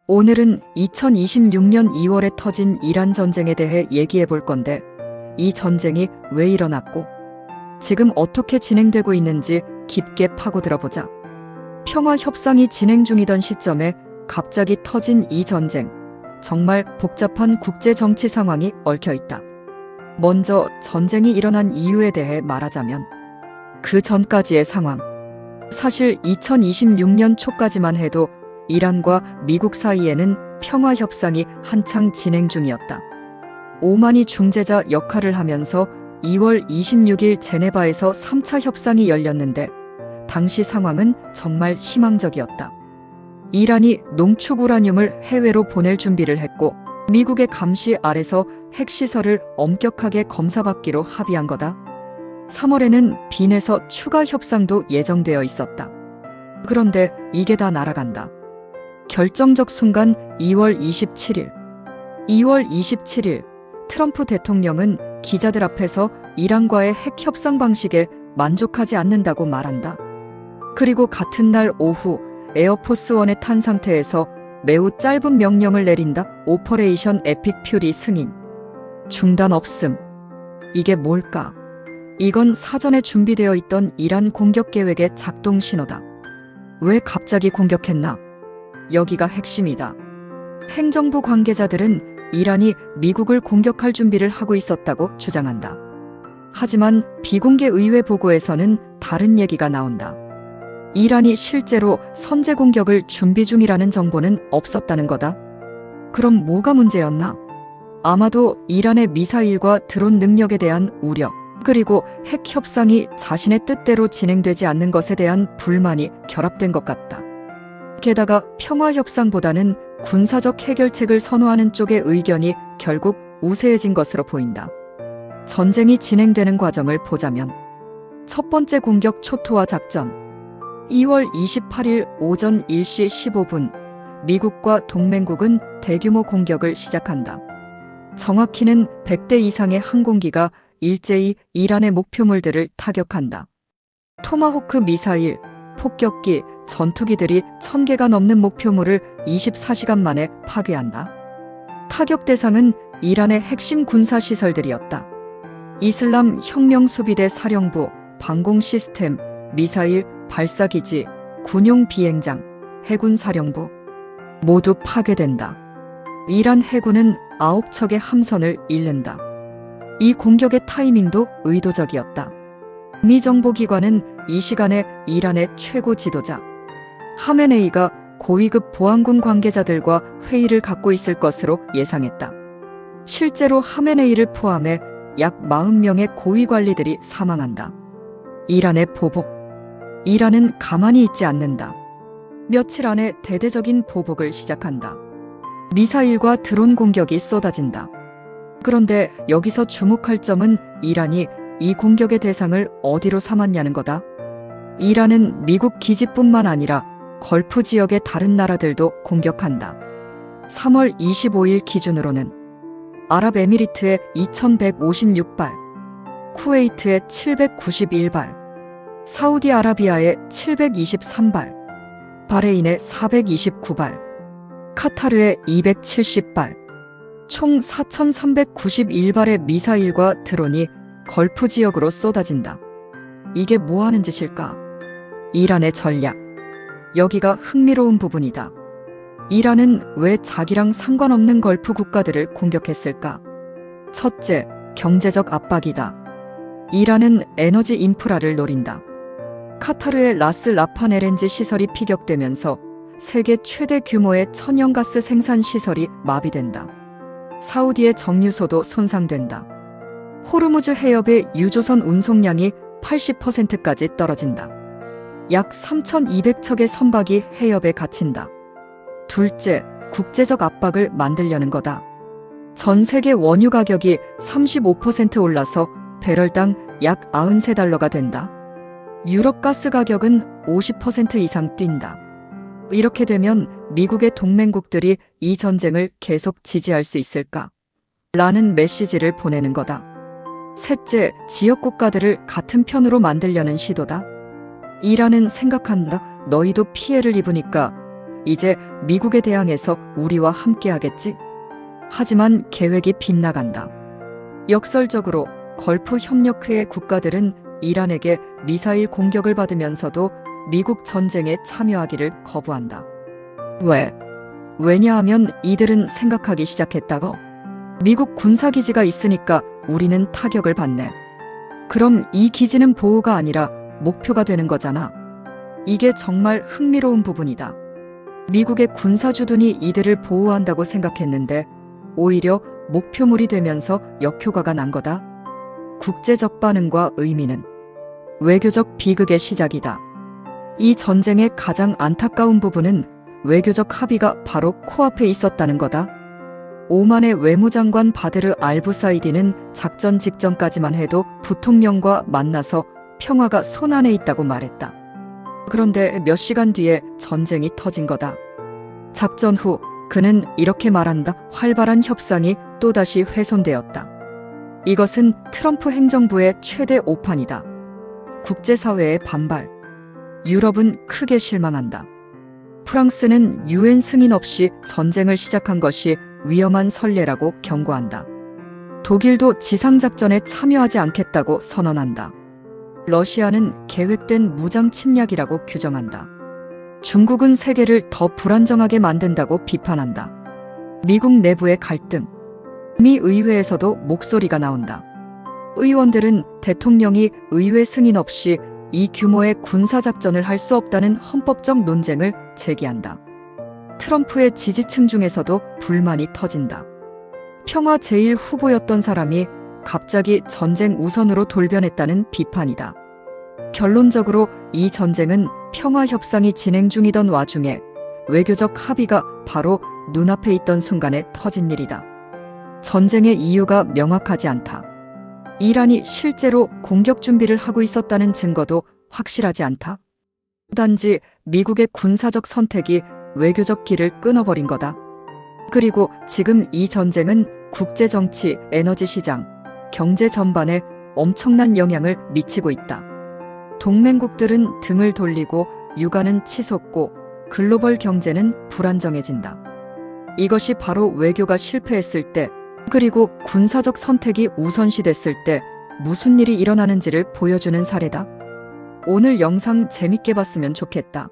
오늘은 2026년 2월에 터진 이란 전쟁에 대해 얘기해 볼 건데, 이 전쟁이 왜 일어났고, 지금 어떻게 진행되고 있는지 깊게 파고들어 보자. 평화 협상이 진행 중이던 시점에 갑자기 터진 이 전쟁, 정말 복잡한 국제 정치 상황이 얽혀 있다. 먼저 전쟁이 일어난 이유에 대해 말하자면, 그 전까지의 상황. 사실 2026년 초까지만 해도 이란과 미국 사이에는 평화 협상이 한창 진행 중이었다. 오만이 중재자 역할을 하면서 2월 26일 제네바에서 3차 협상이 열렸는데, 당시 상황은 정말 희망적이었다. 이란이 농축 우라늄을 해외로 보낼 준비를 했고, 미국의 감시 아래서 핵시설을 엄격하게 검사받기로 합의한 거다. 3월에는 빈에서 추가 협상도 예정되어 있었다. 그런데 이게 다 날아간다. 결정적 순간 2월 27일. 2월 27일, 트럼프 대통령은 기자들 앞에서 이란과의 핵 협상 방식에 만족하지 않는다고 말한다. 그리고 같은 날 오후 에어포스1에 탄 상태에서 매우 짧은 명령을 내린다. 오퍼레이션 에픽 퓨리 승인. 중단 없음. 이게 뭘까? 이건 사전에 준비되어 있던 이란 공격 계획의 작동 신호다. 왜 갑자기 공격했나? 여기가 핵심이다. 행정부 관계자들은 이란이 미국을 공격할 준비를 하고 있었다고 주장한다. 하지만 비공개 의회 보고에서는 다른 얘기가 나온다. 이란이 실제로 선제 공격을 준비 중이라는 정보는 없었다는 거다. 그럼 뭐가 문제였나? 아마도 이란의 미사일과 드론 능력에 대한 우려, 그리고 핵 협상이 자신의 뜻대로 진행되지 않는 것에 대한 불만이 결합된 것 같다. 게다가 평화 협상보다는 군사적 해결책을 선호하는 쪽의 의견이 결국 우세해진 것으로 보인다. 전쟁이 진행되는 과정을 보자면, 첫 번째 공격 초토화 작전. 2월 28일 오전 1시 15분, 미국과 동맹국은 대규모 공격을 시작한다. 정확히는 100대 이상의 항공기가 일제히 이란의 목표물들을 타격한다. 토마호크 미사일, 폭격기, 전투기들이 1000개가 넘는 목표물을 24시간 만에 파괴한다. 타격 대상은 이란의 핵심 군사시설들이었다. 이슬람 혁명수비대 사령부, 방공 시스템, 미사일 발사기지, 군용 비행장, 해군 사령부 모두 파괴된다. 이란 해군은 9척의 함선을 잃는다. 이 공격의 타이밍도 의도적이었다. 미 정보기관은 이 시간에 이란의 최고 지도자 하메네이가 고위급 보안군 관계자들과 회의를 갖고 있을 것으로 예상했다. 실제로 하메네이를 포함해 약 40명의 고위 관리들이 사망한다. 이란의 보복. 이란은 가만히 있지 않는다. 며칠 안에 대대적인 보복을 시작한다. 미사일과 드론 공격이 쏟아진다. 그런데 여기서 주목할 점은 이란이 이 공격의 대상을 어디로 삼았냐는 거다. 이란은 미국 기지뿐만 아니라 걸프 지역의 다른 나라들도 공격한다. 3월 25일 기준으로는 아랍에미리트의 2156발, 쿠웨이트의 791발, 사우디아라비아의 723발, 바레인의 429발, 카타르의 270발, 총 4391발의 미사일과 드론이 걸프 지역으로 쏟아진다. 이게 뭐 하는 짓일까? 이란의 전략. 여기가 흥미로운 부분이다. 이란은 왜 자기랑 상관없는 걸프 국가들을 공격했을까? 첫째, 경제적 압박이다. 이란은 에너지 인프라를 노린다. 카타르의 라스 라판 LNG 시설이 피격되면서 세계 최대 규모의 천연가스 생산 시설이 마비된다. 사우디의 정유소도 손상된다. 호르무즈 해협의 유조선 운송량이 80%까지 떨어진다. 약 3,200척의 선박이 해협에 갇힌다. 둘째, 국제적 압박을 만들려는 거다. 전 세계 원유 가격이 35% 올라서 배럴당 약 93달러가 된다. 유럽 가스 가격은 50% 이상 뛴다. 이렇게 되면 미국의 동맹국들이 이 전쟁을 계속 지지할 수 있을까? 라는 메시지를 보내는 거다. 셋째, 지역 국가들을 같은 편으로 만들려는 시도다. 이란은 생각한다. 너희도 피해를 입으니까 이제 미국에 대항해서 우리와 함께하겠지? 하지만 계획이 빗나간다. 역설적으로 걸프 협력회의 국가들은 이란에게 미사일 공격을 받으면서도 미국 전쟁에 참여하기를 거부한다. 왜? 왜냐하면 이들은 생각하기 시작했다고. 미국 군사기지가 있으니까 우리는 타격을 받네. 그럼 이 기지는 보호가 아니라 목표가 되는 거잖아. 이게 정말 흥미로운 부분이다. 미국의 군사주둔이 이들을 보호한다고 생각했는데 오히려 목표물이 되면서 역효과가 난 거다. 국제적 반응과 의미는 외교적 비극의 시작이다. 이 전쟁의 가장 안타까운 부분은 외교적 합의가 바로 코앞에 있었다는 거다. 오만의 외무장관 바드르 알부사이디는 작전 직전까지만 해도 부통령과 만나서 평화가 손안에 있다고 말했다. 그런데 몇 시간 뒤에 전쟁이 터진 거다. 작전 후 그는 이렇게 말한다. 활발한 협상이 또다시 훼손되었다. 이것은 트럼프 행정부의 최대 오판이다. 국제사회의 반발. 유럽은 크게 실망한다. 프랑스는 유엔 승인 없이 전쟁을 시작한 것이 위험한 선례라고 경고한다. 독일도 지상작전에 참여하지 않겠다고 선언한다. 러시아는 계획된 무장 침략이라고 규정한다. 중국은 세계를 더 불안정하게 만든다고 비판한다. 미국 내부의 갈등. 미 의회에서도 목소리가 나온다. 의원들은 대통령이 의회 승인 없이 이 규모의 군사작전을 할 수 없다는 헌법적 논쟁을 제기한다. 트럼프의 지지층 중에서도 불만이 터진다. 평화 제일 후보였던 사람이 갑자기 전쟁 우선으로 돌변했다는 비판이다. 결론적으로 이 전쟁은 평화 협상이 진행 중이던 와중에 외교적 합의가 바로 눈앞에 있던 순간에 터진 일이다. 전쟁의 이유가 명확하지 않다. 이란이 실제로 공격 준비를 하고 있었다는 증거도 확실하지 않다. 단지 미국의 군사적 선택이 외교적 길을 끊어버린 거다. 그리고 지금 이 전쟁은 국제정치, 에너지 시장, 경제 전반에 엄청난 영향을 미치고 있다. 동맹국들은 등을 돌리고 육아는 치솟고 글로벌 경제는 불안정해진다. 이것이 바로 외교가 실패했을 때, 그리고 군사적 선택이 우선시됐을 때 무슨 일이 일어나는지를 보여주는 사례다. 오늘 영상 재밌게 봤으면 좋겠다.